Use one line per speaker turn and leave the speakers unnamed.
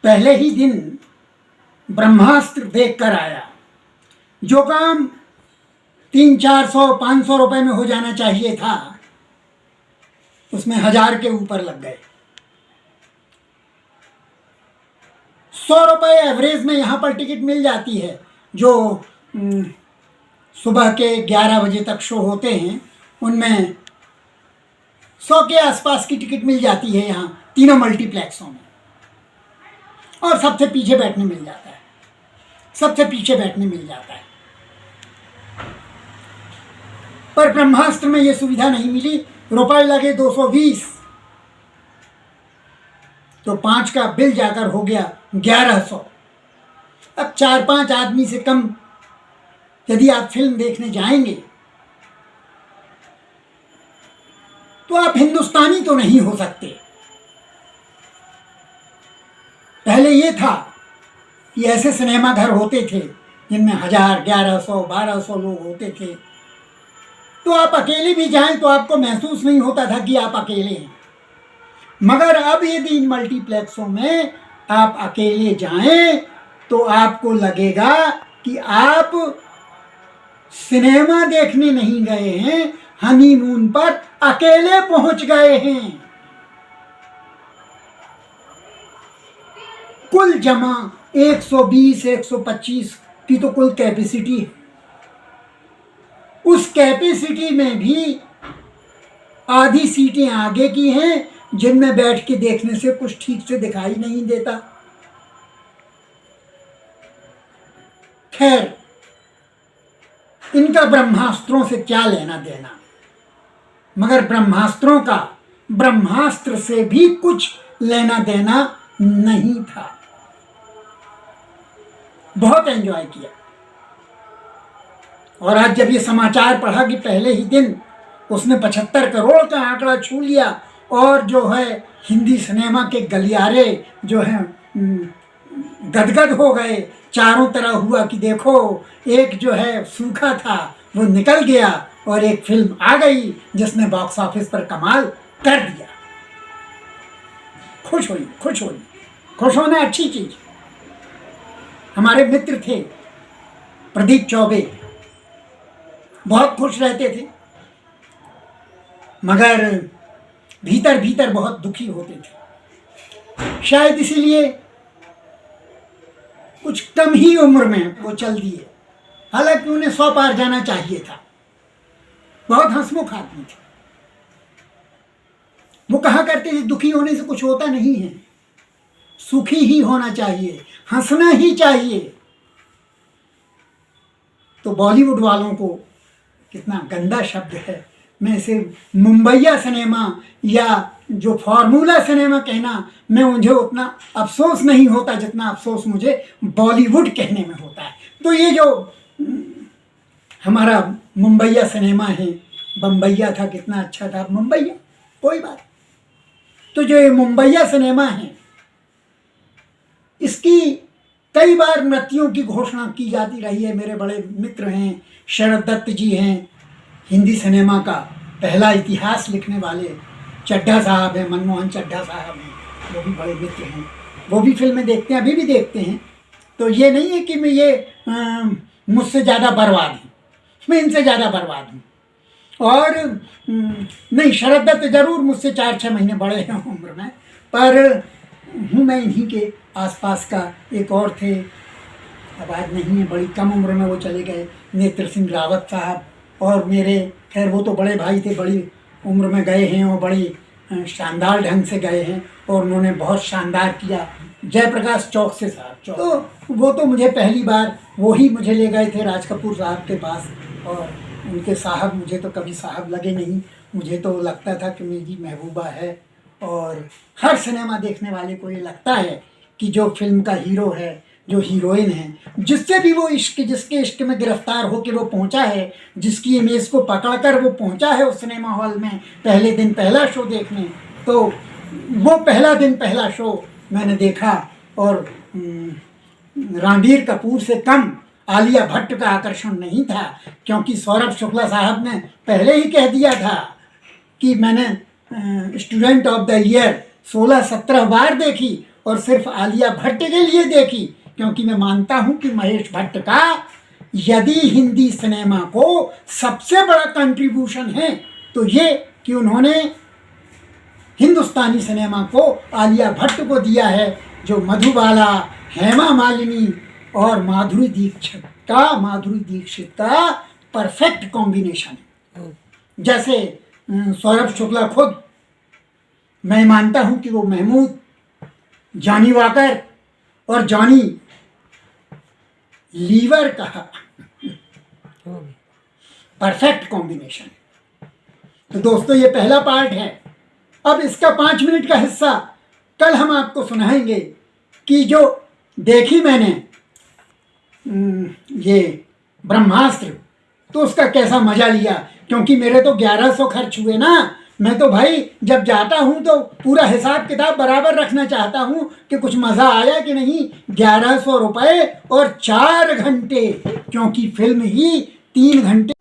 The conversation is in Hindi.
पहले ही दिन ब्रह्मास्त्र देख कर आया। जो काम 300-400-500 रुपए में हो जाना चाहिए था, उसमें 1000 के ऊपर लग गए। 100 रुपए एवरेज में यहाँ पर टिकट मिल जाती है। जो सुबह के 11 बजे तक शो होते हैं, उनमें 100 के आसपास की टिकट मिल जाती है यहाँ तीनों मल्टीप्लेक्सों में। और सबसे पीछे बैठने मिल जाता है, सबसे पीछे बैठने मिल जाता है। पर ब्रह्मास्त्र में ये सुविधा नहीं मिली। रुपए लगे 220, तो 5 का बिल जाकर हो गया 1100। अब 4-5 आदमी से कम यदि आप फिल्म देखने जाएंगे तो आप हिंदुस्तानी तो नहीं हो सकते। पहले ये था कि ऐसे सिनेमा घर होते थे जिनमें 1000, 1100, 1200 लोग होते थे, तो आप अकेले भी जाएं तो आपको महसूस नहीं होता था कि आप अकेले हैं। मगर अब यदि इन मल्टीप्लेक्सों में आप अकेले जाएं तो आपको लगेगा कि आप सिनेमा देखने नहीं गए हैं, हनीमून पर अकेले पहुंच गए हैं। कुल जमा 120-125 की तो कुल कैपेसिटी है। उस कैपेसिटी में भी आधी सीटें आगे की हैं, जिनमें बैठ के देखने से कुछ ठीक से दिखाई नहीं देता। खैर, इनका ब्रह्मास्त्रों से क्या लेना देना, मगर ब्रह्मास्त्रों का ब्रह्मास्त्र से भी कुछ लेना देना नहीं था। बहुत एंजॉय किया। और आज जब ये समाचार पढ़ा कि पहले ही दिन उसने 75 करोड़ का आंकड़ा छू लिया, और जो है हिंदी सिनेमा के गलियारे जो हैं गदगद हो गए, चारों तरह हुआ कि देखो एक जो है सूखा था वो निकल गया और एक फिल्म आ गई जिसने बॉक्स ऑफिस पर कमाल कर दिया। खुश हुई, खुश हुई। खुश होना अच्छी चीज। हमारे मित्र थे प्रदीप चौबे, बहुत खुश रहते थे, मगर भीतर भीतर बहुत दुखी होते थे। शायद इसीलिए कुछ कम ही उम्र में वो चल दिए, हालांकि उन्हें 100 पार जाना चाहिए था। बहुत हंसमुख आदमी थे। वो कहा करते थे दुखी होने से कुछ होता नहीं है, सुखी ही होना चाहिए, हंसना ही चाहिए। तो बॉलीवुड वालों को, कितना गंदा शब्द है, मैं इसे मुंबईया सिनेमा या जो फॉर्मूला सिनेमा कहना, मैं मुझे उतना अफसोस नहीं होता जितना अफसोस मुझे बॉलीवुड कहने में होता है। तो ये जो हमारा मुंबईया सिनेमा है, बम्बईया था कितना अच्छा था, मुंबईया कोई बात। तो जो ये मुंबईया सिनेमा है, इसकी कई बार मृत्युओं की घोषणा की जाती रही है। मेरे बड़े मित्र हैं, शरद दत्त जी हैं, हिंदी सिनेमा का पहला इतिहास लिखने वाले चड्ढा साहब हैं, मनमोहन चड्ढा साहब हैं, वो भी बड़े मित्र हैं। वो भी फिल्में देखते हैं, अभी भी देखते हैं। तो ये नहीं है कि मैं ये मुझसे ज़्यादा बर्बाद हूँ, मैं इनसे ज़्यादा बर्बाद हूँ। और नहीं, शरद दत्त जरूर मुझसे 4-6 महीने बड़े हैं उम्र में, पर हूँ मैं इन्हीं के आसपास का। एक और थे, अब आज नहीं है, बड़ी कम उम्र में वो चले गए, नेत्र सिंह रावत साहब। और मेरे, खैर वो तो बड़े भाई थे, बड़ी उम्र में गए हैं और बड़ी शानदार ढंग से गए हैं, और उन्होंने बहुत शानदार किया। जयप्रकाश चौक से साहब, तो वो तो मुझे पहली बार वो ही मुझे ले गए थे राज कपूर साहब के पास, और उनके साहब मुझे तो कभी साहब लगे नहीं। मुझे तो लगता था कि मेरी महबूबा है। और हर सिनेमा देखने वाले को ये लगता है कि जो फिल्म का हीरो है, जो हीरोइन है, जिससे भी वो इश्क, जिसके इश्क में गिरफ्तार होकर वो पहुंचा है, जिसकी इमेज को पकड़कर वो पहुंचा है उस सिनेमा हॉल में पहले दिन पहला शो देखने, तो वो पहला दिन पहला शो मैंने देखा। और रणबीर कपूर से कम आलिया भट्ट का आकर्षण नहीं था, क्योंकि सौरभ शुक्ला साहब ने पहले ही कह दिया था कि मैंने स्टूडेंट ऑफ द ईयर 16-17 बार देखी, और सिर्फ आलिया भट्ट के लिए देखी, क्योंकि मैं मानता हूं कि महेश भट्ट का यदि हिंदी सिनेमा को सबसे बड़ा कंट्रीब्यूशन है तो ये कि उन्होंने हिंदुस्तानी सिनेमा को आलिया भट्ट को दिया है, जो मधुबाला, हेमा मालिनी और माधुरी दीक्षित का परफेक्ट कॉम्बिनेशन है। जैसे सौरभ शुक्ला खुद, मैं मानता हूं कि वो महमूद, जॉनी वॉकर और जॉनी लीवर का परफेक्ट कॉम्बिनेशन। तो दोस्तों ये पहला पार्ट है। अब इसका 5 मिनट का हिस्सा कल हम आपको सुनाएंगे कि जो देखी मैंने ये ब्रह्मास्त्र, तो उसका कैसा मजा लिया, क्योंकि मेरे तो 1100 खर्च हुए ना। मैं तो भाई जब जाता हूँ तो पूरा हिसाब किताब बराबर रखना चाहता हूँ कि कुछ मज़ा आया कि नहीं। 1100 रुपये और 4 घंटे, क्योंकि फिल्म ही 3 घंटे